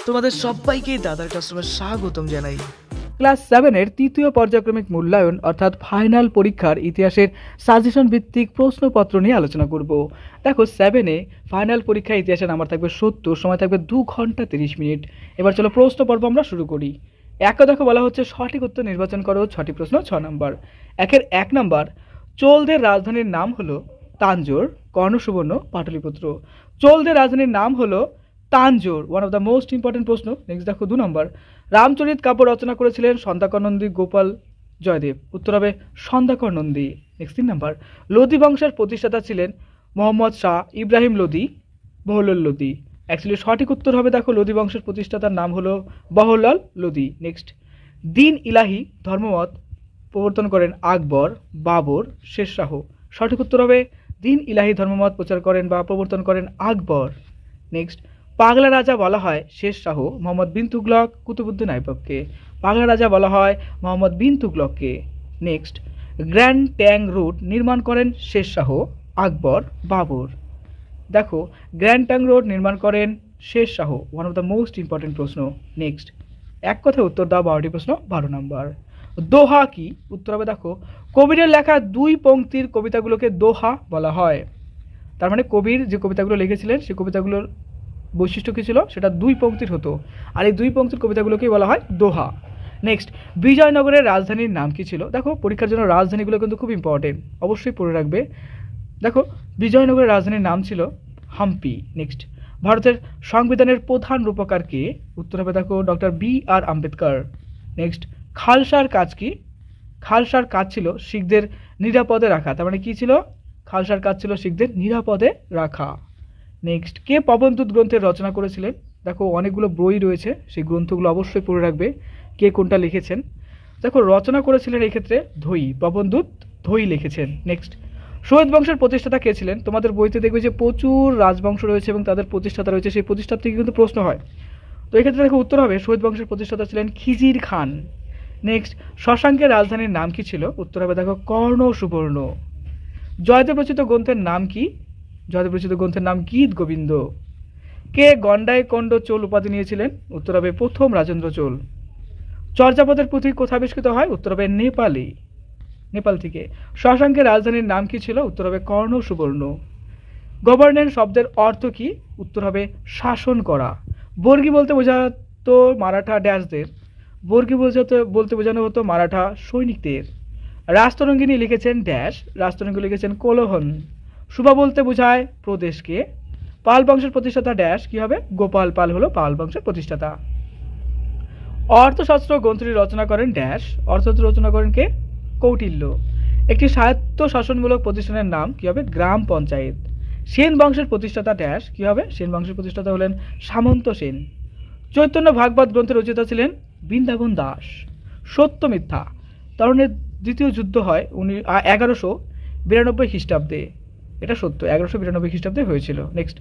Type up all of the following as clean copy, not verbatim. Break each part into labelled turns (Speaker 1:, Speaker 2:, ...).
Speaker 1: তোমাদের সবাইকে দাদার ক্লাসরুমে স্বাগতম জানাই।
Speaker 2: ক্লাস 7-এর তৃতীয় পর্যায়ক্রমিক মূল্যায়ন অর্থাৎ ফাইনাল পরীক্ষার ইতিহাসের সাজেশন ভিত্তিক প্রশ্নপত্র নিয়ে আলোচনা করব। দেখো 7-এ ফাইনাল পরীক্ষা ইতিহাসের নাম্বার থাকবে 70, সময় থাকবে 2 ঘন্টা 30 মিনিট। এবার চলো প্রশ্ন পর্ব আমরা শুরু করি। দেখো বলা হচ্ছে সঠিক উত্তর নির্বাচন করো। 6টি প্রশ্ন, 6 নম্বর। 1 নম্বর, চোলদের রাজধানীর নাম হলো তাঞ্জোর, কর্ণসুবর্ণ, পাটলিপুত্র। চোলদের রাজধানীর নাম হলো Tanjore, one of the most important প্রশ্ন। নেক্সট দেখো 2 নম্বর, রামচরিত কাব্য রচনা করেছিলেন সন্ধ্যাকর নন্দী, গোপাল জয়দেব। উত্তর হবে সন্ধ্যাকর নন্দী। নেক্সট 3 নম্বর, লোদি বংশের প্রতিষ্ঠাতা ছিলেন মোহাম্মদ শাহ ইব্রাহিম লোদি, বহরলাল লোদি। অ্যাকচুয়ালি সঠিক উত্তর হবে দেখো লোদি বংশের প্রতিষ্ঠাতার নাম হলো বহরলাল লোদি। নেক্সট, দিন ইলাহি ধর্মমত প্রবর্তন করেন আকবর, বাবর, শেরশাহ। সঠিক উত্তর হবে দিন ইলাহি ধর্মমত প্রচার করেন বা প্রবর্তন করেন আকবর। নেক্সট, পাগলা রাজা বলা হয় শেরশাহ মোহাম্মদ বিন তুগলক, কুতুবুদ্দিন আইবককে। পাগলা রাজা বলা হয় মোহাম্মদ বিন তুগলককে। নেক্সট, গ্র্যান্ড ট্যাং রোড নির্মাণ করেন শেরশাহ, আকবর, বাবর। দেখো গ্র্যান্ড ট্যাং রোড নির্মাণ করেন Sher Shah, one of the most important প্রশ্ন। নেক্সট, এক কথায় উত্তর দাও 12টি প্রশ্ন। 12 নম্বর, দোহা কি? উত্তর হবে দেখো কবিরের লেখা 2 পংক্তির কবিতাগুলোকে দোহা বলা হয়। তার মানে কবির যে কবিতাগুলো লিখেছিলেন সেই কবিতাগুলোর বৈশিষ্ট্য কী ছিল, সেটা 2 পংক্তির হতো, আর এই 2 পংক্তির কবিতাগুলোকেই বলা হয় দোহা। নেক্সট, বিজয়নগরের রাজধানীর নাম কি ছিল? দেখো পরীক্ষার জন্য রাজধানীগুলো কিন্তু খুব ইম্পর্টেন্ট, অবশ্যই পড়ে রাখবে। দেখো বিজয়নগরের রাজধানীর নাম ছিল হাম্পি। নেক্সট, ভারতের সংবিধানের প্রধান রূপকার কে? উত্তর হবে দেখো ডক্টর বি.আর. আম্বেদকর। নেক্সট, খালসার কাজ কি? খালসার কাজ ছিল শিখদের নিরাপদে রাখা। তার মানে কী ছিল? খালসার কাজ ছিল শিখদের নিরাপদে রাখা। নেক্সট, কে পবনদূত গ্রন্থের রচনা করেছিলেন? দেখো অনেকগুলো বই রয়েছে, সেই গ্রন্থগুলো অবশ্যই পড়ে রাখবে কে কোনটা লিখেছেন। দেখো রচনা করেছিলেন এই ক্ষেত্রে ধৈ, পবনদূত ধৈ লিখেছেন। নেক্সট, সৈয়দ বংশের প্রতিষ্ঠাতা কে ছিলেন? তোমাদের বইতে দেখবে যে প্রচুর রাজবংশ রয়েছে এবং তাদের প্রতিষ্ঠাতা রয়েছে, সেই প্রতিষ্ঠাতা থেকে কিন্তু প্রশ্ন হয়। তো এই ক্ষেত্রে দেখো উত্তর হবে সৈয়দ বংশের প্রতিষ্ঠাতা ছিলেন খিজির খান। নেক্সট, শশাঙ্কের রাজধানীর নাম কি ছিল? উত্তর হবে দেখো কর্ণসুবর্ণ। জয়দেব রচিত গ্রন্থের নাম কি? জয়দেব রচিত গ্রন্থের নাম গীত গোবিন্দ। কে গন্ডাইকণ্ড চোল উপাধি নিয়েছিলেন? উত্তর হবে প্রথম রাজেন্দ্র চোল। চর্যাপদের পুঁথি কোথায় আবিষ্কৃত হয়? উত্তর হবে নেপাল থেকে। শশাঙ্কের রাজধানীর নাম কি ছিল? উত্তর হবে কর্ণসুবর্ণ। গভর্নেন্স শব্দের অর্থ কি? উত্তর হবে শাসন করা। বর্গী বলতে বোঝাতো মারাঠা ড্যাশদের। বর্গী বলতে বোঝানো হতো মারাঠা সৈনিকদের। রাজতরঙ্গিনী লিখেছেন ড্যাশ, রাজতরঙ্গী লিখেছেন কোলোহন। সুবা বলতে বোঝায় প্রদেশকে। পাল বংশের প্রতিষ্ঠাতা ড্যাশ কি হবে? গোপাল পাল হলো পাল বংশের প্রতিষ্ঠাতা। অর্থশাস্ত্র গ্রন্থটি রচনা করেন ড্যাশ, অর্থশাস্ত্র রচনা করেন কে? কৌটিল্য। একটি স্বায়ত্ত শাসনমূলক প্রতিষ্ঠানের নাম কি হবে? গ্রাম পঞ্চায়েত। সেন বংশের প্রতিষ্ঠাতা ড্যাশ কি হবে? সেন বংশের প্রতিষ্ঠাতা হলেন সামন্ত সেন। চৈতন্য ভাগবত গ্রন্থের রচয়িতা ছিলেন বৃন্দাবন দাস। সত্য মিথ্যা তরুণের দ্বিতীয় যুদ্ধ হয় 1192 খ্রিস্টাব্দে। এটা সত্য, 1192 খ্রিস্টাব্দে হয়েছিল। নেক্সট,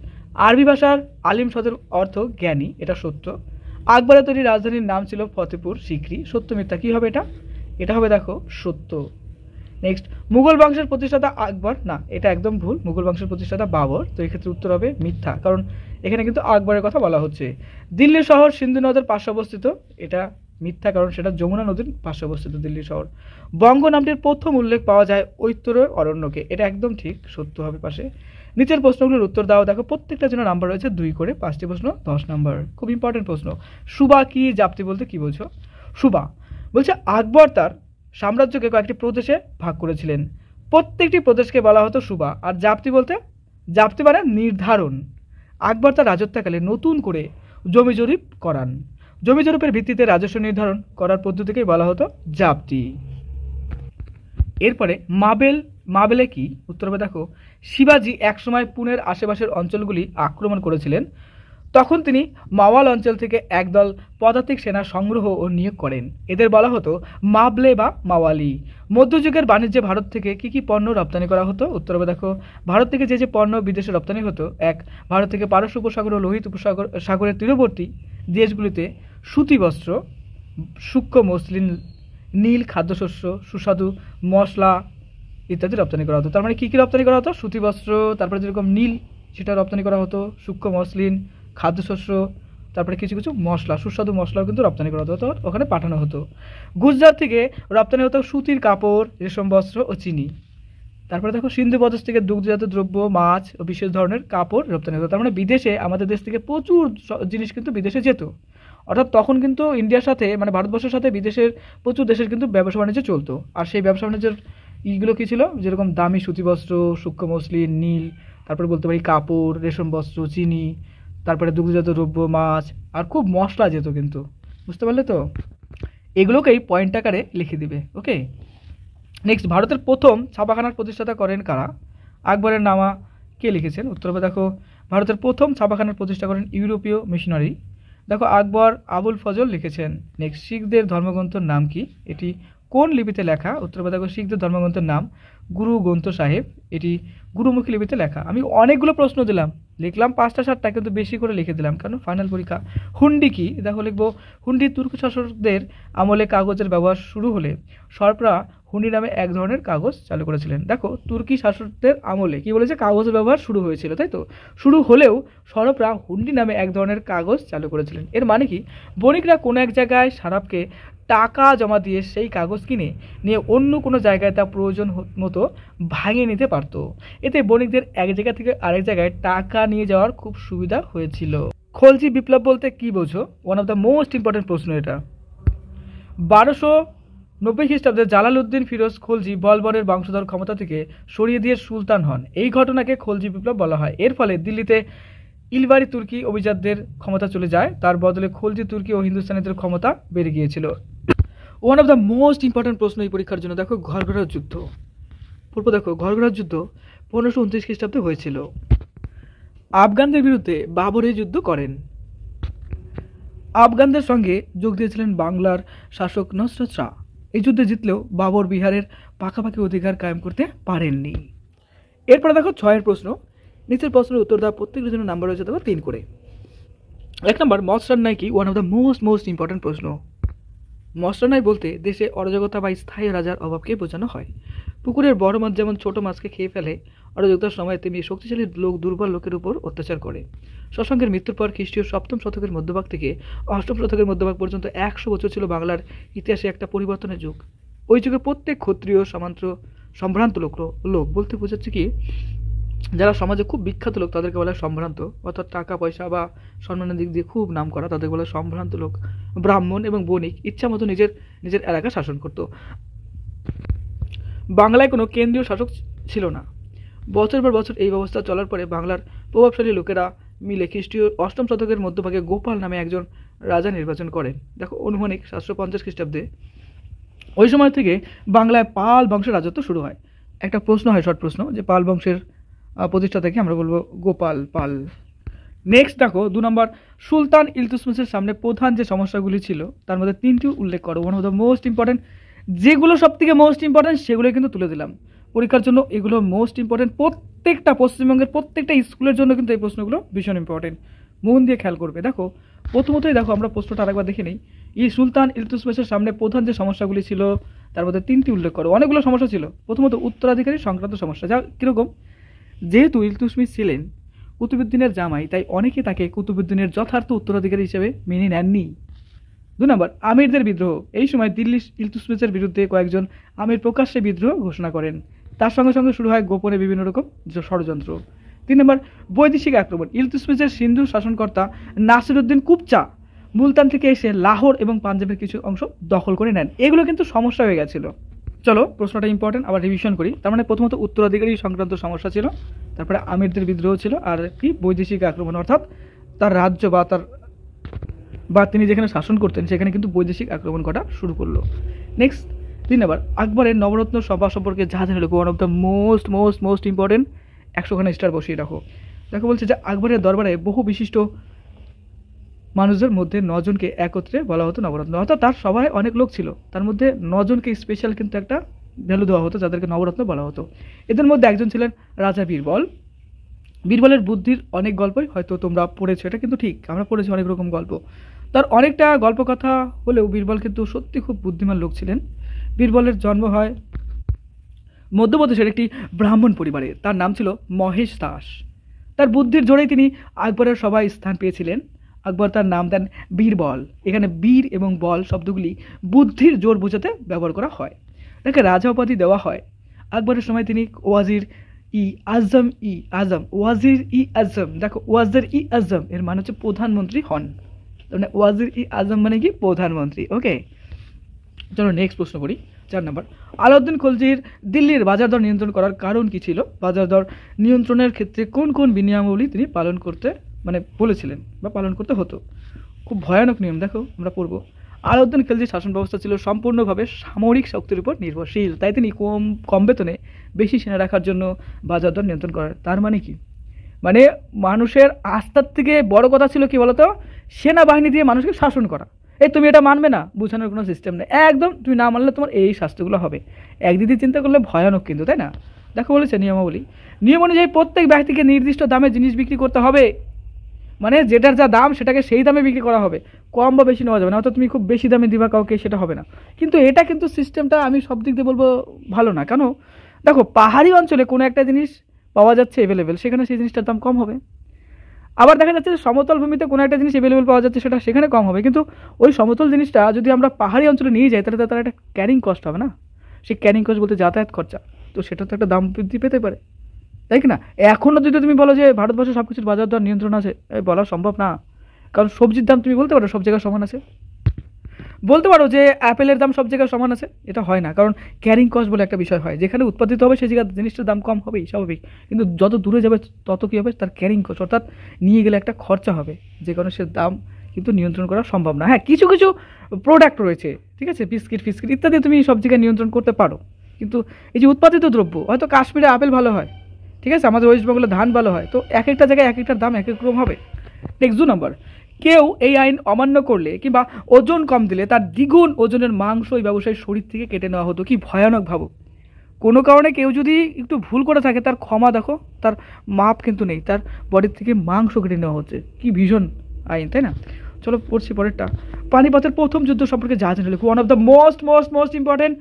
Speaker 2: আরবি ভাষার আলিম শব্দের অর্থ জ্ঞানী, এটা সত্য। আকবরের তৈরি রাজধানীর নাম ছিল ফতেপুর সিক্রি। সত্য মিথ্যা কী হবে এটা? এটা হবে দেখো সত্য। নেক্সট, মুঘল বংশের প্রতিষ্ঠাতা আকবর, না এটা একদম ভুল, মুঘল বংশের প্রতিষ্ঠাতা বাবর। তো এক্ষেত্রে উত্তর হবে মিথ্যা, কারণ এখানে কিন্তু আকবরের কথা বলা হচ্ছে। দিল্লি শহর সিন্ধু নদের পাশে অবস্থিত, এটা মিথ্যা, কারণ সেটা যমুনা নদীর পাশে অবস্থিত দিল্লি শহর। বঙ্গ নামটির প্রথম উল্লেখ পাওয়া যায় ঐত্তর অরণ্যকে, এটা একদম ঠিক, সত্য হবে পাশে। নিচের প্রশ্নগুলোর উত্তর দাও। দেখো প্রত্যেকটা জন্য নাম্বার রয়েছে 2 করে, 5টি প্রশ্ন 10 নাম্বার, খুব ইম্পর্টেন্ট প্রশ্ন। সুবা কি? জাপ্তি বলতে কি বোঝো? সুবা বলছে আকবর তার সাম্রাজ্যকে কয়েকটি প্রদেশে ভাগ করেছিলেন, প্রত্যেকটি প্রদেশকে বলা হতো সুবা। আর জাপ্তি বলতে, জাপ্তি মানে নির্ধারণ। আকবর তার রাজত্বকালে নতুন করে জমি জরিপ করান, জমি জরিপের ভিত্তিতে রাজস্ব নির্ধারণ করার পদ্ধতিকেই বলা হতো জাপ্তি। এরপরে মাবেলে কি? উত্তর হবে দেখো শিবাজি একসময় পুনের আশেপাশের অঞ্চলগুলি আক্রমণ করেছিলেন, তখন তিনি মাওয়াল অঞ্চল থেকে একদল পদাতিক সেনা সংগ্রহ ও নিয়োগ করেন, এদের বলা হতো মাবলে বা মাওয়ালি। মধ্যযুগের বাণিজ্যে ভারত থেকে কি কি পণ্য রপ্তানি করা হতো? উত্তর হবে দেখো ভারত থেকে যে পণ্য বিদেশে রপ্তানি হতো, ভারত থেকে পারস্য উপসাগর ও লোহিত সাগরের তীরবর্তী দেশগুলিতে সুতি বস্ত্র, সূক্ষ্ম মসলিন, নীল খাদ্যশস্য, সুস্বাদু মশলা ইত্যাদি রপ্তানি করা হতো। তার মানে কী কী রপ্তানি করা হতো? সুতি বস্ত্র, তারপরে যেরকম নীল সেটা রপ্তানি করা হতো, সূক্ষ্ম মসলিন, খাদ্যশস্য, তারপরে কিছু কিছু মশলা, সুস্বাদু মশলাও কিন্তু রপ্তানি করা হতো, ওখানে পাঠানো হতো। গুজরাট থেকে রপ্তানি হতো সুতির কাপড়, রেশম বস্ত্র ও চিনি। তারপরে দেখো সিন্ধু প্রদেশ থেকে দুগ্ধজাত দ্রব্য, মাছ ও বিশেষ ধরনের কাপড় রপ্তানি হতো। তার মানে বিদেশে আমাদের দেশ থেকে প্রচুর জিনিস কিন্তু বিদেশে যেত। অর্থাৎ তখন কিন্তু ইন্ডিয়ার সাথে মানে ভারতবর্ষের সাথে বিদেশের প্রচুর দেশের কিন্তু ব্যবসা বাণিজ্য চলতো। আর সেই ব্যবসা বাণিজ্যের ইগুলো কী ছিল, যেরকম দামি সুতি বস্ত্র, সূক্ষ্ম মসলিন, নীল, তারপরে বলতে পারি কাপড়, রেশম বস্ত্র, চিনি, তারপরে দুগ্ধজাত দ্রব্য, মাছ, আর খুব মশলা যেত কিন্তু। বুঝতে পারলে তো? এগুলোকেই পয়েন্ট আকারে লিখে দিবে। ওকে, নেক্সট, ভারতের প্রথম ছাপাখানার প্রতিষ্ঠাতা করেন কারা? আকবরের নামা কে লিখেছেন? উত্তর হবে দেখো, ভারতের প্রথম ছাপাখানার প্রতিষ্ঠা করেন ইউরোপীয় মিশনারি। দেখো আকবর আবুল ফজল লিখেছেন। নেক্সট, শিখদের ধর্মগ্রন্থের নাম কি? এটি কোন লিপিতে লেখা? উত্তর হবে দেখো, শিখদের ধর্মগ্রন্থের নাম গুরু গ্রন্থ সাহেব। এটি গুরুমুখী লিপিতে লেখা। আমি অনেকগুলো প্রশ্ন দিলাম, লিখলাম 5টা 7টা, কিন্তু বেশি করে লিখে দিলাম কারণ ফাইনাল পরীক্ষা। হুন্ডি কি? দেখো লিখবো, হুন্ডি তুর্কি শাসকদের আমলে কাগজের ব্যবহার শুরু হলে সরপরা হুন্ডি নামে এক ধরনের কাগজ চালু করেছিলেন। দেখো তুর্কি শাসকদের আমলে কি বলেছে, কাগজের ব্যবহার শুরু হয়েছিল, তাই তো? শুরু হলেও সরপরা হুন্ডি নামে এক ধরনের কাগজ চালু করেছিলেন। এর মানে কি, বণিকরা কোনো এক জায়গায় সারাপকে টাকা জমা দিয়ে সেই কাগজ কিনে নিয়ে অন্য কোনো জায়গায় তা প্রয়োজন মতো ভাঙিয়ে নিতে পারতো। এতে বণিকদের এক জায়গা থেকে আরেক জায়গায় টাকা নিয়ে যাওয়ার খুব সুবিধা হয়েছিল। খলজি বিপ্লব বলতে কি বোঝো? One of the most important প্রশ্ন এটা। 1290 খ্রিস্টাব্দে জালালউদ্দিন ফিরোজ খলজি বলবনের বংশধর ক্ষমতা থেকে সরিয়ে দিয়ে সুলতান হন। এই ঘটনাকে খলজি বিপ্লব বলা হয়। এর ফলে দিল্লিতে ইলবারি তুর্কি অভিজাতদের ক্ষমতা চলে যায়, তার বদলে খলজি তুর্কি ও হিন্দুস্তানিদের ক্ষমতা বেড়ে গিয়েছিল। One of the most important প্রশ্ন এই পরীক্ষার জন্য। দেখো ঘরঘরার যুদ্ধ। পূর্ব দেখো, ঘরঘরার যুদ্ধ 1529 খ্রিস্টাব্দে হয়েছিল। আফগানদের বিরুদ্ধে বাবর এই যুদ্ধ করেন। আফগানদের সঙ্গে যোগ দিয়েছিলেন বাংলার শাসক নসরত শাহ। এই যুদ্ধে জিতলেও বাবর বিহারের পাকাপাকি অধিকার কায়েম করতে পারেননি। এরপরে দেখো 6এর প্রশ্ন। নিচের প্রশ্নের উত্তর দেওয়া প্রত্যেকের জন্য নাম্বার রয়েছে দেখো 3 করে। 1 নম্বর, মৎস্যান্যায় কি? One of the most important প্রশ্ন। মৎস্যান্যায় বলতে দেশে অরাজকতা বা স্থায়ী রাজার অভাবকে বোঝানো হয়। পুকুরের বড় মাছ যেমন ছোট মাছকে খেয়ে ফেলে, অরাজকতার সময় তেমনি শক্তিশালী লোক দুর্বল লোকের উপর অত্যাচার করে। শশাঙ্কের মৃত্যুর পর খ্রিস্টীয় 7ম শতকের মধ্যভাগ থেকে 8ম শতকের মধ্যভাগ পর্যন্ত 100 বছর ছিল বাংলার ইতিহাসে একটা পরিবর্তনের যুগ। ওই যুগে প্রত্যেক ক্ষত্রিয় সম্ভ্রান্ত লোক বলতে বোঝাচ্ছে কি, যারা সমাজে খুব বিখ্যাত লোক তাদেরকে বলা হয় সম্ভ্রান্ত, অর্থাৎ টাকা পয়সা বা সম্মানের দিক দিয়ে খুব নাম করা, তাদেরকে বলা হয় সম্ভ্রান্ত লোক। ব্রাহ্মণ এবং বণিক ইচ্ছা মতো নিজের এলাকা শাসন করত। বাংলায় কোনো কেন্দ্রীয় শাসক ছিল না। বছর পর বছর এই ব্যবস্থা চলার পরে বাংলার প্রভাবশালী লোকেরা মিলে খ্রিস্টীয় 8ম শতকের মধ্যভাগে গোপাল নামে একজন রাজা নির্বাচন করেন। দেখো আনুমানিক 750 খ্রিস্টাব্দে। ওই সময় থেকে বাংলায় পাল বংশের রাজত্ব শুরু হয়। একটা প্রশ্ন হয়, শর্ট প্রশ্ন, যে পাল বংশের প্রতিষ্ঠাতাকে আমরা বলবো গোপাল পাল। নেক্সট দেখো 2 নম্বর, সুলতান ইলতুৎমিশের সামনে প্রধান যে সমস্যাগুলি ছিল তার মধ্যে 3টি উল্লেখ করো। One of the most important, যেগুলো সব থেকে মোস্ট ইম্পর্টেন্ট সেগুলোই কিন্তু তুলে দিলাম পরীক্ষার জন্য। এগুলো মোস্ট ইম্পর্টেন্ট, প্রত্যেকটা পশ্চিমবঙ্গের প্রত্যেকটা স্কুলের জন্য কিন্তু এই প্রশ্নগুলো ভীষণ ইম্পর্টেন্ট, মন দিয়ে খেয়াল করবে। দেখো প্রথমতই দেখো আমরা প্রশ্নটা আরেকবার দেখে নিই। এই সুলতান ইলতুৎমিশের সামনে প্রধান যে সমস্যাগুলি ছিল তার মধ্যে 3টি উল্লেখ করো। অনেকগুলো সমস্যা ছিল। প্রথমত উত্তরাধিকারী সংক্রান্ত সমস্যা, যা কীরকম, যেহেতু ইলতুৎমিশ ছিলেন কুতুবুদ্দিনের জামাই, তাই অনেকে তাকে কুতুবুদ্দিনের যথার্থ উত্তরাধিকারী হিসেবে মেনে নেননি। 2 নম্বর, আমিরদের বিদ্রোহ। এই সময় দিল্লি ইলতুৎমিশের বিরুদ্ধে কয়েকজন আমির প্রকাশ্যে বিদ্রোহ ঘোষণা করেন। তার সঙ্গে সঙ্গে শুরু হয় গোপনে বিভিন্ন রকম ষড়যন্ত্র। 3 নম্বর, বৈদেশিক আক্রমণ। ইলতুৎমিশের সিন্ধু শাসনকর্তা নাসিরউদ্দিন কুবচা মুলতান থেকে এসে লাহোর এবং পাঞ্জাবের কিছু অংশ দখল করে নেন। এগুলো কিন্তু সমস্যা হয়ে গেছিল। চলো প্রশ্নটা ইম্পর্টেন্ট, আবার রিভিশন করি। তার মানে প্রথমত উত্তরাধিকারী সংক্রান্ত সমস্যা ছিল, তারপরে আমিরদের বিদ্রোহ ছিল, আর কি বৈদেশিক আক্রমণ, অর্থাৎ তার রাজ্য বা তিনি যেখানে শাসন করতেন সেখানে কিন্তু বৈদেশিক আক্রমণ করা শুরু করলো। নেক্সট 3 নম্বর, আকবরের নবরত্ন সভা সম্পর্কে যা জানে রাখো। One of the most important, 100খানা স্টার বসিয়ে রাখো। দেখো বলছে যে আকবরের দরবারে বহু বিশিষ্ট মানুষদের মধ্যে 9 জনকে একত্রে বলা হতো নবরত্ন, অর্থাৎ তার সভায় অনেক লোক ছিল, তার মধ্যে 9 জনকে স্পেশাল কিন্তু একটা ভ্যালু দেওয়া হতো, যাদেরকে নবরত্ন বলা হতো। এদের মধ্যে একজন ছিলেন রাজা বীরবল। বীরবলের বুদ্ধির অনেক গল্পই হয়তো তোমরা পড়েছো, এটা কিন্তু ঠিক, আমরা পড়েছি অনেক রকম গল্প। তার অনেকটা গল্প কথা হলেও বীরবল কিন্তু সত্যি খুব বুদ্ধিমান লোক ছিলেন। বীরবলের জন্ম হয় মধ্যপ্রদেশের একটি ব্রাহ্মণ পরিবারে। তার নাম ছিল মহেশ দাস। তার বুদ্ধির জোরেই তিনি আকবরের সভায় স্থান পেয়েছিলেন। আকবর তার নাম দেন বীরবল। এখানে বীর এবং বল শব্দগুলি বুদ্ধির জোর বোঝাতে ব্যবহার করা হয়। তাকে রাজা উপাধি দেওয়া হয়। আকবরের সময় তিনি ওয়াজির ই আজম, দেখো ওয়াজির ই আজম এর মানে হচ্ছে প্রধানমন্ত্রী হন। মানে ওয়াজির ই আজম মানে কি প্রধানমন্ত্রী। ওকে, চলো নেক্সট প্রশ্ন করি। 4 নম্বর, আলাউদ্দিন খলজির দিল্লির বাজার দর নিয়ন্ত্রণ করার কারণ কি ছিল? বাজার দর নিয়ন্ত্রণের ক্ষেত্রে কোন কোন বিনিয়মাবলী তিনি পালন করতে বলেছিলেন বা পালন করতে হতো? খুব ভয়ানক নিয়ম, দেখো আমরা পড়বো। আলাউদ্দিন খলজির শাসন ব্যবস্থা ছিল সম্পূর্ণভাবে সামরিক শক্তির উপর নির্ভরশীল, তাই তিনি কম বেতনে বেশি সেনা রাখার জন্য বাজার দর নিয়ন্ত্রণ করেন। তার মানে কি? মানে মানুষের আস্থার থেকে বড় কথা ছিল কি বলতো, সেনাবাহিনী দিয়ে মানুষকে শাসন করা। তুমি এটা মানবে না, বোঝানোর কোনো সিস্টেম নেই, একদম তুমি না মানলে তোমার এই শাস্তিগুলো হবে। একদিকে চিন্তা করলে ভয়ানক কিন্তু, তাই না? দেখো বলেছে নিয়মাবলী, নিয়ম অনুযায়ী প্রত্যেক ব্যক্তিকে নির্দিষ্ট দামে জিনিস বিক্রি করতে হবে। মানে যেটার যা দাম সেটাকে সেই দামে বিক্রি করা হবে, কম বা বেশি নেওয়া যাবে না। অর্থাৎ তুমি খুব বেশি দামে দিবা কাউকে, সেটা হবে না। কিন্তু এটা কিন্তু সিস্টেমটা আমি সব দিক দিয়ে বলবো ভালো না। কেন? দেখো পাহাড়ি অঞ্চলে কোনো একটা জিনিস পাওয়া যাচ্ছে অ্যাভেলেবেল, সেখানে সেই জিনিসটার দাম কম হবে। আবার দেখা যাচ্ছে যে সমতল ভূমিতে কোনো একটা জিনিস অ্যাভেলেবেল পাওয়া যাচ্ছে, সেটা সেখানে কম হবে। কিন্তু ওই সমতল জিনিসটা যদি আমরা পাহাড়ি অঞ্চলে নিয়ে যাই তাহলে তার একটা ক্যারিং কস্ট হবে না? সেই ক্যারিং কস্ট বলতে যাতায়াত খরচা, তো সেটা তো একটা দাম বৃদ্ধি পেতে পারে, তাই কি না? এখনও যদি তুমি বলো যে ভারতবর্ষে সব কিছুর বাজার দর নিয়ন্ত্রণ আছে, বলা সম্ভব না। কারণ সবজির দাম তুমি বলতে পারো সব জায়গায় সমান আছে, বলতে পারো যে অ্যাপেলের দাম সব জায়গায় সমান আছে, এটা হয় না। কারণ ক্যারিং কস্ট বলে একটা বিষয় হয়, যেখানে উৎপাদিত হবে সেই জায়গায় জিনিসটার দাম কম হবেই, স্বাভাবিক। কিন্তু যত দূরে যাবে তত কী হবে, তার ক্যারিং কস্ট অর্থাৎ নিয়ে গেলে একটা খরচা হবে, যে কারণে সে দাম কিন্তু নিয়ন্ত্রণ করা সম্ভব না। হ্যাঁ, কিছু কিছু প্রোডাক্ট রয়েছে, ঠিক আছে, বিস্কিট ফিস্কিট ইত্যাদি তুমি সব জায়গায় নিয়ন্ত্রণ করতে পারো। কিন্তু এই যে উৎপাদিত দ্রব্য, হয়তো কাশ্মীরে আপেল ভালো হয়, ঠিক আছে, আমাদের ওয়েস্ট বেঙ্গলে ধান ভালো হয়, তো এক একটা জায়গায় এক একটার দাম এক এক রকম হবে। নেক্সট 2 নম্বর, কেউ এই আইন অমান্য করলে কিংবা ওজন কম দিলে তার দ্বিগুণ ওজনের মাংস ওই ব্যবসায়ীর শরীর থেকে কেটে নেওয়া হতো। কি ভয়ানক ভাবো, কোনো কারণে কেউ যদি একটু ভুল করে থাকে তার ক্ষমা, দেখো তার মাপ কিন্তু নেই, তার বডির থেকে মাংস কেটে নেওয়া হচ্ছে। কি ভীষণ আইন, তাই না? চলো পড়ছি পরেরটা। পানিপথের প্রথম যুদ্ধ সম্পর্কে যা জানলে, one of the most important,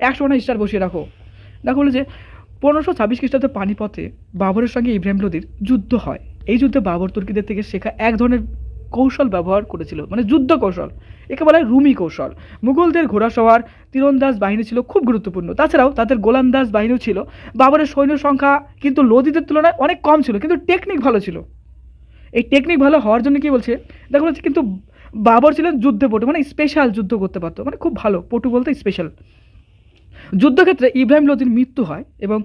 Speaker 2: 100 star বসিয়ে রাখো। দেখো বলে যে 1526 খ্রিস্টাব্দে পানিপথে বাবরের সঙ্গে ইব্রাহিম লোদির যুদ্ধ হয়। এই যুদ্ধে বাবর তুর্কিদের থেকে শেখা এক ধরনের কৌশল ব্যবহার করেছিল, মানে যুদ্ধ কৌশল, একে বলা হয় রুমি কৌশল। মুঘলদের ঘোড়াসওয়ার তীরন্দাজ বাহিনী ছিল খুব গুরুত্বপূর্ণ, তাছাড়াও তাদের গোলান্দাজ বাহিনীও ছিল। বাবরের সৈন্য সংখ্যা কিন্তু লোদিদের তুলনায় অনেক কম ছিল, কিন্তু টেকনিক ভালো ছিল। এই টেকনিক ভালো হওয়ার জন্য কি বলছে, দেখো বলছে কিন্তু বাবর ছিলেন যুদ্ধে পটু, মানে স্পেশাল যুদ্ধ করতে পারতো, মানে খুব ভালো পটু বলতে স্পেশাল। যুদ্ধক্ষেত্রে ইব্রাহিম লোদির মৃত্যু হয় এবং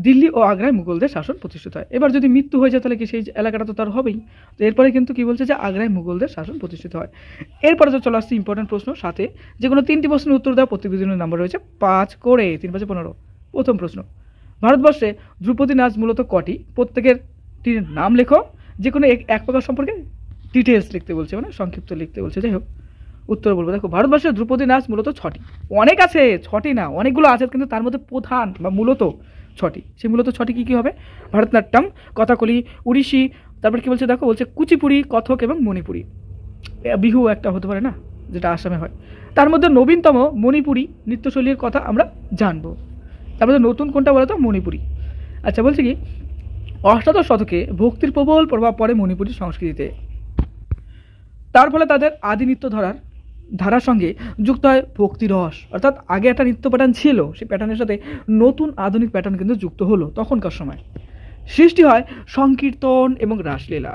Speaker 2: দিল্লি ও আগ্রায় মুঘলদের শাসন প্রতিষ্ঠিত হয়। এবার যদি মৃত্যু হয়ে যায় তাহলে কি সেই এলাকাটা তো তার হবেই। তো এরপরে কিন্তু কি বলছে যে আগ্রায় মুঘলদের শাসন প্রতিষ্ঠিত হয়। এরপরে তো চলে আসছে ইম্পর্টেন্ট প্রশ্ন, সাথে যে কোনো 3টি প্রশ্নের উত্তর দেওয়া প্রতিবেদনের নাম্বার রয়েছে 5 করে 3 5 15। প্রথম প্রশ্ন, ভারতবর্ষে ধ্রুপদী নাচ মূলত কটি? প্রত্যেকের নাম লেখো, যে কোনো এক প্রকার সম্পর্কে ডিটেলস লিখতে বলছে, মানে সংক্ষিপ্ত লিখতে বলছে। যাই হোক, উত্তর বলবো। দেখো ভারতবর্ষের ধ্রুপদী নাচ মূলত 6টি, অনেক আছে, 6টি না অনেকগুলো আছে, কিন্তু তার মধ্যে প্রধান বা মূলত 6টি। সেই মূলত 6টি কী কী হবে? ভারতনাট্যম, কথাকলি, উড়িষ্যি, তারপর কি বলছে দেখো, বলছে কুচিপুড়ি, কথক এবং মণিপুরি। বিহু একটা হতে পারে না, যেটা আসামে হয়। তার মধ্যে নবীনতম মণিপুরি নৃত্যশৈলীর কথা আমরা জানবো। তার মধ্যে নতুন কোনটা বলো তো? মণিপুরি। আচ্ছা, বলছে কি অষ্টাদশ শতকে ভক্তির প্রবল প্রভাব পড়ে মণিপুরি সংস্কৃতিতে। তার ফলে তাদের আদি নৃত্য ধারার সঙ্গে যুক্ত হয় ভক্তিরস, অর্থাৎ আগে একটা নৃত্য প্যাটার্ন ছিল, সেই প্যাটার্নের সাথে নতুন আধুনিক প্যাটার্ন কিন্তু যুক্ত হলো তখনকার সময়। সৃষ্টি হয় সংকীর্তন এবং রাসলীলা।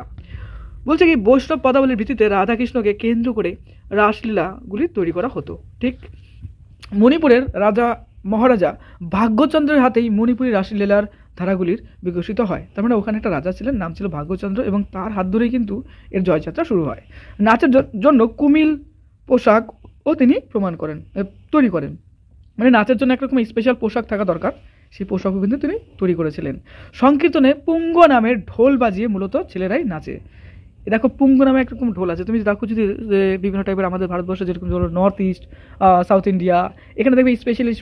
Speaker 2: বলছে কি বৈষ্ণব পদাবলীর ভিত্তিতে রাধাকৃষ্ণকে কেন্দ্র করে রাসলীলাগুলি তৈরি করা হতো। ঠিক মণিপুরের রাজা মহারাজা ভাগ্যচন্দ্রের হাতেই মণিপুরি রাসলীলার ধারাগুলির বিকশিত হয়। তার মানে ওখানে একটা রাজা ছিলেন, নাম ছিল ভাগ্যচন্দ্র, এবং তার হাত ধরেই কিন্তু এর জয়যাত্রা শুরু হয়। নাচের জন্য কুমিল পোশাকও তিনি তৈরি করেন। মানে নাচের জন্য একরকম স্পেশাল পোশাক থাকা দরকার, সেই পোশাকও কিন্তু তিনি তৈরি করেছিলেন। সংকীর্তনে পুঙ্গ নামের ঢোল বাজিয়ে মূলত ছেলেরাই নাচে। দেখো পুঙ্গ নামে একরকম ঢোল আছে, তুমি দেখো যদি বিভিন্ন টাইপের আমাদের ভারতবর্ষে যেরকম ধরো নর্থ ইস্ট, সাউথ ইন্ডিয়া, এখানে দেখবে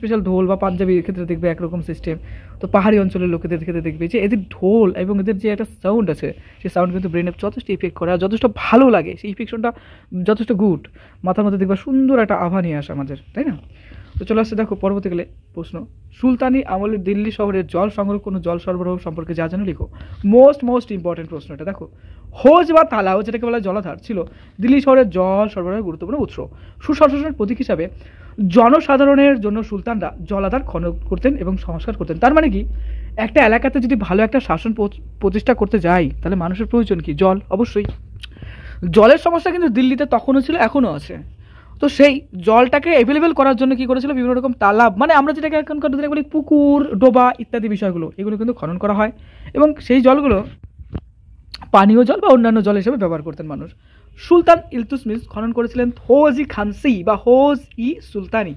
Speaker 2: স্পেশাল ঢোল, বা পাঞ্জাবির ক্ষেত্রে দেখবে একরকম সিস্টেম। তো পাহাড়ি অঞ্চলের লোকেদের ক্ষেত্রে দেখবে যে এদের ঢোল এবং এদের যে একটা সাউন্ড আছে, সেই সাউন্ড কিন্তু ব্রেনে যথেষ্ট ইফেক্ট করে, আর যথেষ্ট ভালো লাগে, সেই ইফেকশনটা যথেষ্ট গুড, মাথার মধ্যে দেখবে সুন্দর একটা আভা নিয়ে আসে আমাদের, তাই না? তো চলে আসছে দেখো পরবর্তীকালে প্রশ্ন, সুলতানি আমলের দিল্লি শহরের জল সংগ্রহ কোনো জল সরবরাহ সম্পর্কে যা জানো লিখো। মোস্ট ইম্পর্টেন্ট প্রশ্ন এটা। দেখো, হোজ বা তালাও যেটাকে বলা হয় জলাধার ছিল দিল্লি শহরের জল সরবরাহের গুরুত্বপূর্ণ উৎস। সুশাসনের প্রতীক হিসাবে জনসাধারণের জন্য সুলতানরা জলাধার খনন করতেন এবং সংস্কার করতেন। তার মানে কি, একটা এলাকাতে যদি ভালো একটা শাসন প্রতিষ্ঠা করতে যাই তাহলে মানুষের প্রয়োজন কি? জল। অবশ্যই জলের সমস্যা কিন্তু দিল্লিতে তখনও ছিল, এখনও আছে। তো সেই জলটাকে অ্যাভেলেবেল করার জন্য কি করেছিল, বিভিন্ন রকম তালাব, মানে আমরা যেটাকে এখনকার দিনে বলি পুকুর, ডোবা ইত্যাদি বিষয়গুলো, এগুলো কিন্তু খনন করা হয় এবং সেই জলগুলো পানীয় জল বা অন্যান্য জল হিসেবে ব্যবহার করতেন মানুষ। সুলতান ইলতুৎমিশ খনন করেছিলেন হোজি খানসি বা হোজ ই সুলতানি,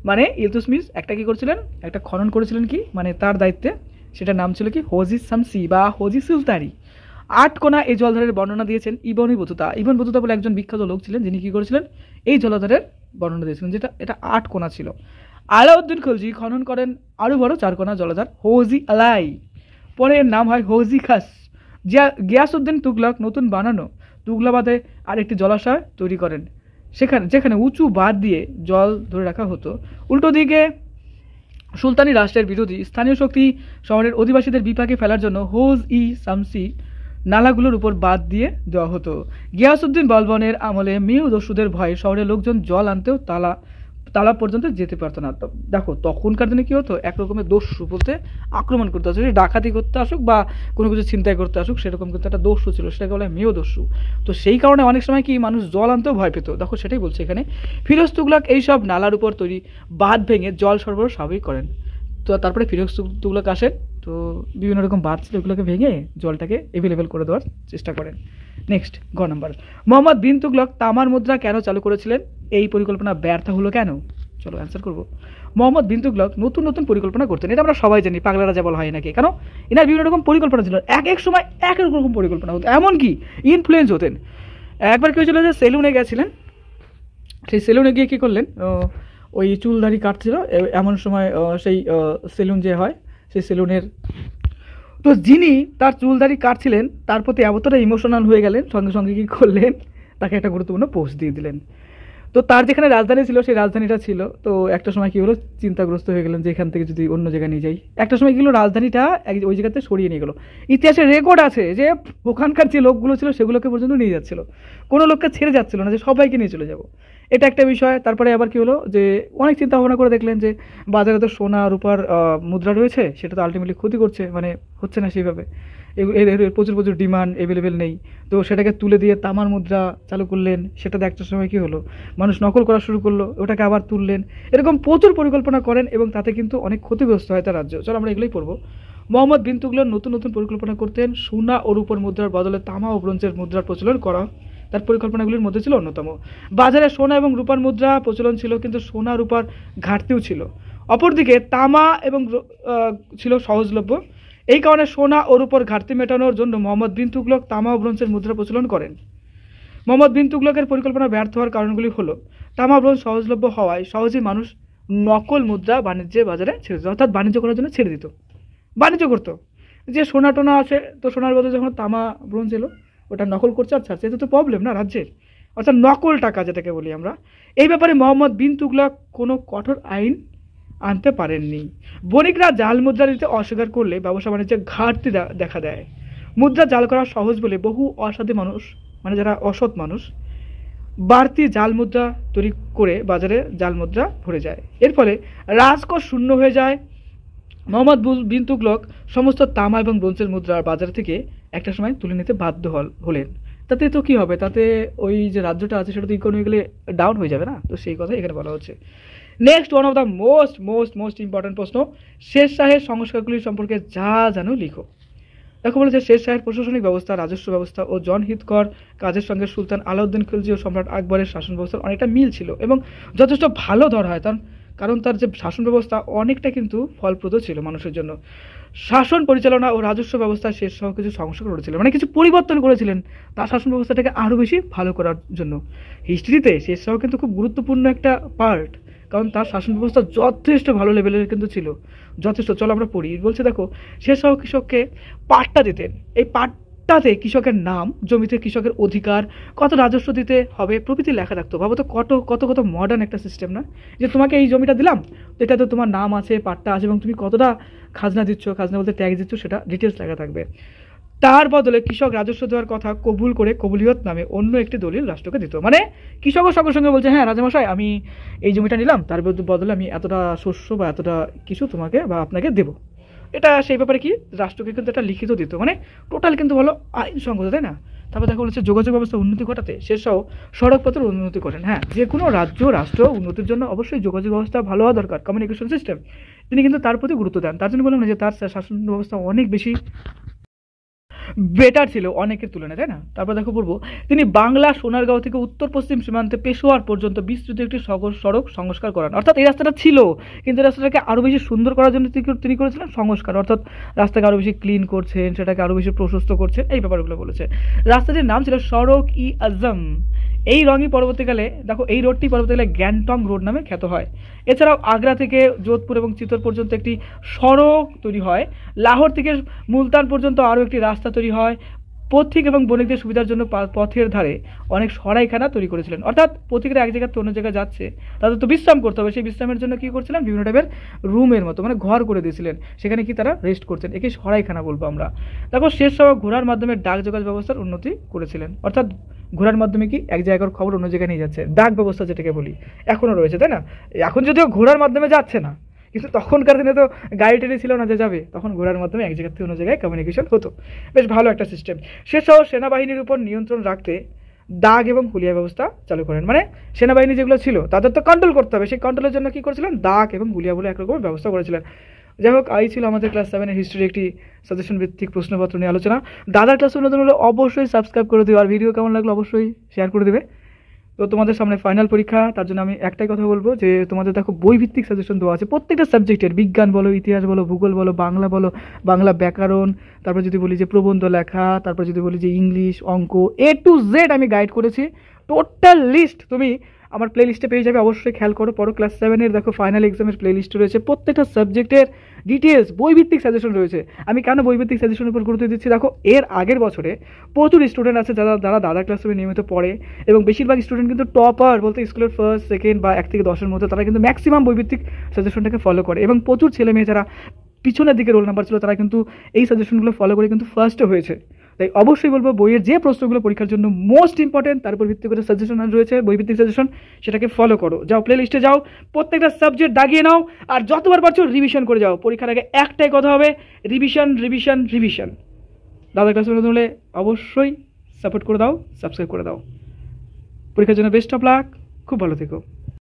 Speaker 2: মানে ইলতুৎমিশ একটা কি করেছিলেন, একটা খনন করেছিলেন কি, মানে তার দায়িত্বে, সেটার নাম ছিল কি হোজি শামসি বা হোজি সুলতানি। 8 কোণা এই জলধারের বর্ণনা দিয়েছেন ইবন বতুতা। ইবন বতুতা বলে একজন বিখ্যাত লোক ছিলেন, যিনি কি করেছিলেন, এই জলধারের বর্ণনা দিয়েছিলেন, যেটা এটা 8 কোণা ছিল। আলাউদ্দিন খলজি খনন করেন আরও বড় 4 কোণা জলধার হোজি আলাই, পরে এর নাম হয় হোজি খাস। গিয়াসউদ্দিন তুগলক নতুন বানানো তুগলাবাদে আরেকটি জলাশয় তৈরি করেন, যেখানে উঁচু বাঁধ দিয়ে জল ধরে রাখা হতো। উল্টো দিকে সুলতানি রাষ্ট্রের বিরোধী স্থানীয় শক্তি শহরের অধিবাসীদের বিপাকে ফেলার জন্য হোজ ই শামসি নালাগুলোর উপর বাদ দিয়ে দেওয়া হতো। গিয়াসউদ্দিন বলবনের আমলে মেয় দস্যুদের ভয়ে শহরের লোকজন জল আনতেও তালাব পর্যন্ত যেতে পারতো না। দেখো তখনকার দিনে কি হতো, এক রকমের দস্যু বলতে আক্রমণ করতে আসুক, ডাকাতি করতে আসুক বা কোনো কিছু ছিনতাই করতে আসুক, সেরকম কিন্তু একটা দস্যু ছিল, সেটাকে বলা হয় মেয় দস্যু। তো সেই কারণে অনেক সময় কি মানুষ জল আনতেও ভয় পেত। দেখো সেটাই বলছে এখানে। ফিরোজ তুগলক এইসব নালার উপর তৈরি বাঁধ ভেঙে জল সরবরাহ স্বাভাবিক করেন। তো তারপরে ফিরোজ তুগলক আসেন, তো বিভিন্ন রকম বাঁধ ছিল ওগুলোকে ভেঙে জলটাকে অ্যাভেলেবেল করে দেওয়ার চেষ্টা করেন। নেক্সট গ নাম্বার, মোহাম্মদ বিন তুগলক তামার মুদ্রা কেন চালু করেছিলেন? এই পরিকল্পনা ব্যর্থ হলো কেন? চলো অ্যান্সার করবো। মোহাম্মদ বিন তুগলক নতুন পরিকল্পনা করতেন, এটা আমরা সবাই জানি, পাগলা রাজা বলা হয় নাকি, কেন এনার বিভিন্ন রকম পরিকল্পনা ছিল, এক সময় এক রকম পরিকল্পনা হতো, এমনকি ইনফ্লুয়েন্স হতেন। একবার কি হয়েছিল যে সেলুনে গেছিলেন, সেই সেলুনে গিয়ে কী করলেন, ওই চুলদাড়ি কাটছিল, এমন সময় সেই সেলুন যে হয় সেই সেলুনের, তো যিনি তার চুলদাড়ি কাটছিলেন তার প্রতি এতটা ইমোশনাল হয়ে গেলেন, সঙ্গে সঙ্গে কী করলেন, তাকে একটা গুরুত্বপূর্ণ পোস্ট দিয়ে দিলেন। তো তার যেখানে রাজধানী ছিল সেই রাজধানীটা ছিল, তো একটা সময় কী হলো, চিন্তাগ্রস্ত হয়ে গেলেন যে এখান থেকে যদি অন্য জায়গায় নিয়ে যাই। একটা সময় কী হলো, রাজধানীটা ওই জায়গাতে সরিয়ে নিয়ে গেলো। ইতিহাসে রেকর্ড আছে যে ওখানকার যে লোকগুলো ছিল সেগুলোকে পর্যন্ত নিয়ে যাচ্ছিল, কোনো লোককে ছেড়ে যাচ্ছিল না যে সবাইকে নিয়ে চলে যাব, এটা একটা বিষয়। তারপরে আবার কী হলো যে অনেক চিন্তা ভাবনা করে দেখলেন যে বাজারে তো সোনা রূপার মুদ্রা রয়েছে, সেটা তো আলটিমেটলি ক্ষতি করছে, মানে হচ্ছে না সেইভাবে, এর প্রচুর ডিমান্ড, অ্যাভেলেবেল নেই। তো সেটাকে তুলে দিয়ে তামার মুদ্রা চালু করলেন, সেটাতে একটা সময় কী হলো, মানুষ নকল করা শুরু করলো, ওটাকে আবার তুললেন, এরকম প্রচুর পরিকল্পনা করেন এবং তাতে কিন্তু অনেক ক্ষতিগ্রস্ত হয় তার রাজ্য। চলো আমরা এগুলোই পড়বো। মোহাম্মদ বিন তুগলক নতুন পরিকল্পনা করতেন, সোনা ও রূপোর মুদ্রার বদলে তামা ও ব্রোঞ্জের মুদ্রার প্রচলন করা তার পরিকল্পনাগুলির মধ্যে ছিল অন্যতম। বাজারে সোনা এবং রূপার মুদ্রা প্রচলন ছিল, কিন্তু সোনা রূপার ঘাটতিও ছিল। অপরদিকে তামা এবং ছিল সহজলভ্য, এই কারণে সোনা ও রূপার ঘাটতি মেটানোর জন্য মোহাম্মদ বিন তুগলক তামা ও ব্রোঞ্জের মুদ্রা প্রচলন করেন। মোহাম্মদ বিন তুগলকের পরিকল্পনা ব্যর্থ হওয়ার কারণগুলি হলো, তামা ব্রোঞ্জ সহজলভ্য হওয়ায় সহজেই মানুষ নকল মুদ্রা বাণিজ্যে বাজারে ছেড়ে দিত, অর্থাৎ বাণিজ্য করার জন্য ছেড়ে দিত, বাণিজ্য করতো। যে সোনা টোনা আছে, তো সোনার বদলে যখন তামা ব্রোঞ্জ এলো, ওটা নকল করছে আর ছাড়ছে, এটা তো প্রবলেম না রাজ্যের, অর্থাৎ নকল টাকা যেটাকে বলি আমরা। এই ব্যাপারে মোহাম্মদ বিন তুগলক কোনো কঠোর আইন আনতে পারেননি। বণিকরা জাল মুদ্রা দিতে অস্বীকার করলে ব্যবসা বাণিজ্যে ঘাটতি দেখা দেয়। মুদ্রা জাল করা সহজ বলে বহু অসাধু মানুষ, মানে যারা অসৎ মানুষ, বাড়তি জাল মুদ্রা তৈরি করে বাজারে জাল মুদ্রা ভরে যায়। এর ফলে রাজকোষ শূন্য হয়ে যায়। মোহাম্মদ বিন তুগলক সমস্ত তামা এবং ব্রোঞ্জের মুদ্রা বাজার থেকে একটা সময় তুলে নিতে বাধ্য হলেন। তাতে তো কী হবে, তাতে ওই যে রাজ্যটা আছে সেটা তো ইকোনমিক্যালি ডাউন হয়ে যাবে না, তো সেই কথা এখানে বলা হচ্ছে। Next one of the most important প্রশ্ন, শের শাহের সংস্কারগুলি সম্পর্কে যা জানো লিখো। দেখো বলেছে, শের শাহের প্রশাসনিক ব্যবস্থা, রাজস্ব ব্যবস্থা ও জনহিতকর কাজের সঙ্গে সুলতান আলাউদ্দিন খিলজি ও সম্রাট আকবরের শাসন ব্যবস্থার অনেকটা মিল ছিল এবং যথেষ্ট ভালো ধরা হয়, কারণ তার যে শাসন ব্যবস্থা অনেকটা কিন্তু ফলপ্রদ ছিল মানুষের জন্য। শাসন পরিচালনা ও রাজস্ব ব্যবস্থায় শের শাহ কিছু সংস্কার করেছিলেন, মানে কিছু পরিবর্তন করেছিলেন তার শাসন ব্যবস্থাটাকে আরও বেশি ভালো করার জন্য। হিস্ট্রিতে শের শাহ কিন্তু খুব গুরুত্বপূর্ণ একটা পার্ট, কারণ তার শাসন ব্যবস্থা যথেষ্ট ভালো লেভেলের কিন্তু ছিল, যথেষ্ট। চলো আমরা পড়ি। বলছে দেখো, শের শাহ কৃষককে পাট্টা দিতেন, এই পাট্টা তাতে কৃষকের নাম, জমিতে কৃষকের অধিকার, কত রাজস্ব দিতে হবে প্রভৃতি লেখা থাকতো। ভাবো তো কত কত কত মডার্ন একটা সিস্টেম না, যে তোমাকে এই জমিটা দিলাম, তো এটাতে তোমার নাম আছে, পাট্টা আছে, এবং তুমি কতটা খাজনা দিচ্ছ, খাজনা বলতে ট্যাক্স দিচ্ছ, সেটা ডিটেলস লেখা থাকবে। তার বদলে কৃষক রাজস্ব দেওয়ার কথা কবুল করে কবুলিয়ত নামে অন্য একটি দলিল রাষ্ট্রকে দিত। মানে কৃষকও সঙ্গে সঙ্গে বলছে, হ্যাঁ রাজামশাই, আমি এই জমিটা নিলাম, তার বদলে আমি এতটা শস্য বা এতটা কিছু তোমাকে বা আপনাকে দেবো। এটা সেই ব্যাপারে কি রাষ্ট্রকে কিন্তু একটা লিখিত দিত, মানে টোটাল কিন্তু বলো আইনসঙ্গত, তাই না? তারপর দেখা বলেছে যোগাযোগ ব্যবস্থা উন্নতি ঘটাতে সেসব সড়কপথের উন্নতি করেন। হ্যাঁ, যে কোনো রাজ্য রাষ্ট্র উন্নতির জন্য অবশ্যই যোগাযোগ ব্যবস্থা ভালো হওয়া দরকার, কমিউনিকেশন সিস্টেম। তিনি কিন্তু তার প্রতি গুরুত্ব দেন। তার জন্য বললাম না যে তার শাসন ব্যবস্থা অনেক বেশি বেটার ছিল অনেকের তুলনায়, তাই না? তারপর দেখো পড়বো, তিনি বাংলা সোনারগাঁও থেকে উত্তর পশ্চিম সীমান্তে পেশোয়ার পর্যন্ত বিস্তৃত একটি সড়ক সংস্কার করান। অর্থাৎ এই রাস্তাটা ছিল, কিন্তু এই রাস্তাটাকে আরও বেশি সুন্দর করার জন্য তিনি করেছিলেন সংস্কার, অর্থাৎ রাস্তাকে আরও বেশি ক্লিন করছেন, সেটাকে আরও বেশি প্রশস্ত করছেন, এই ব্যাপারগুলো বলেছে। রাস্তাটির নাম ছিল সড়ক ই আজম। এই রঙই পরবর্তীকালে দেখো, এই রোডটি পরবর্তীকালে গ্যাংটং রোড নামে খ্যাত হয়। এছাড়াও আগ্রা থেকে যোধপুর এবং চিতোর পর্যন্ত একটি সড়ক তৈরি হয়। লাহোর থেকে মুলতান পর্যন্ত আরও একটি রাস্তা তৈরি হয়। পথিক এবং বণিকদের সুবিধার জন্য পথের ধারে অনেক সরাইখানা তৈরি করেছিলেন। অর্থাৎ পথিকরা এক জায়গা থেকে অন্য জায়গায় যাচ্ছে, তাদের তো বিশ্রাম করতে হবে, সেই বিশ্রামের জন্য কী করছিলেন, বিভিন্ন টাইপের রুমের মতো, মানে ঘর করে দিয়েছিলেন, সেখানে কি তারা রেস্ট করছেন, একে সরাইখানা বলবো আমরা। তারপর শেষ সময় ঘোড়ার মাধ্যমে ডাক যোগাযোগ ব্যবস্থার উন্নতি করেছিলেন। অর্থাৎ ঘোড়ার মাধ্যমে কি এক জায়গার খবর অন্য জায়গায় নিয়ে যাচ্ছে, ডাক ব্যবস্থা যেটাকে বলি, এখনও রয়েছে, তাই না? এখন যদিও ঘোড়ার মাধ্যমে যাচ্ছে না, কিন্তু তখনকার দিনে তো গাড়ি টাড়ি ছিল না যে যাবে, তখন ঘোড়ার মাধ্যমে এক জায়গা থেকে অন্য জায়গায় কমিউনিকেশন হতো। বেশ ভালো একটা সিস্টেম। সেসহ সেনাবাহিনীর উপর নিয়ন্ত্রণ রাখতে দাগ এবং হুলিয়া ব্যবস্থা চালু করেন। মানে সেনাবাহিনী যেগুলো ছিল তাদের তো কন্ট্রোল করতে হবে, সেই কন্ট্রোলের জন্য কী করেছিলেন, দাগ এবং হুলিয়া বলে একরকমের ব্যবস্থা করেছিলেন। যাই হোক, এই ছিল আমাদের ক্লাস 7-এর হিস্ট্রির একটি সাজেশন ভিত্তিক প্রশ্নপত্র নিয়ে আলোচনা। দাদার ক্লাস নতুন হলে অবশ্যই সাবস্ক্রাইব করে দিও, আর ভিডিও কেমন লাগলো অবশ্যই শেয়ার করে দেবে। তো তোমাদের সামনে ফাইনাল পরীক্ষা, তার জন্য আমি একটাই কথা বলবো যে তোমাদের দেখো বই ভিত্তিক সাজেশন দেওয়া আছে প্রত্যেকটা সাবজেক্টের, বিজ্ঞান বলো, ইতিহাস বলো, ভূগোল বলো, বাংলা ব্যাকরণ, তারপর যদি বলি যে প্রবন্ধ লেখা, তারপর যদি বলি যে ইংলিশ, অঙ্ক, A to Z আমি গাইড করেছি। টোটাল লিস্ট তুমি আমার প্লে লিস্টে পেয়ে যাবে, অবশ্যই খেয়াল করো। পরো ক্লাস 7-এর দেখো ফাইনাল এক্সামের প্লে লিস্ট রয়েছে, প্রত্যেকটা সাবজেক্টের ডিটেলস বইভিত্তিক সাজেশন রয়েছে। আমি কেন বইভিত্তিক সাজেশনের উপর গুরুত্ব দিচ্ছি, দেখো এর আগের বছরে প্রচুর স্টুডেন্ট আছে যারা দাদা ক্লাসে নিয়মিত পড়ে, এবং বেশিরভাগ স্টুডেন্ট কিন্তু টপার বলতে স্কুলের ফার্স্ট, সেকেন্ড বা 1 থেকে 10-এর মধ্যে, তারা কিন্তু ম্যাক্সিমাম বইভিত্তিক সাজেশনটাকে ফলো করে, এবং প্রচুর ছেলে মেয়ে যারা পিছনের দিকে রোল নাম্বার ছিল তারা কিন্তু এই সাজেশনগুলো ফলো করে কিন্তু ফার্স্টও হয়েছে। তাই অবশ্যই বলবো বইয়ের যে প্রশ্নগুলো পরীক্ষার জন্য মোস্ট ইম্পর্টেন্ট, তার উপর ভিত্তি করে সাজেশন রয়েছে, বইভিত্তিক সাজেশন, সেটাকে ফলো করো। যাও প্লে লিস্টে যাও, প্রত্যেকটা সাবজেক্ট দাগিয়ে নাও, আর যতবার পারছো রিভিশন করে যাও। পরীক্ষার আগে একটাই কথা হবে, রিভিশন রিভিশন রিভিশন। দাদা ক্লাস নতুন হলে অবশ্যই সাপোর্ট করে দাও, সাবস্ক্রাইব করে দাও। পরীক্ষার জন্য বেস্ট অফ লাক, খুব ভালো থেকো।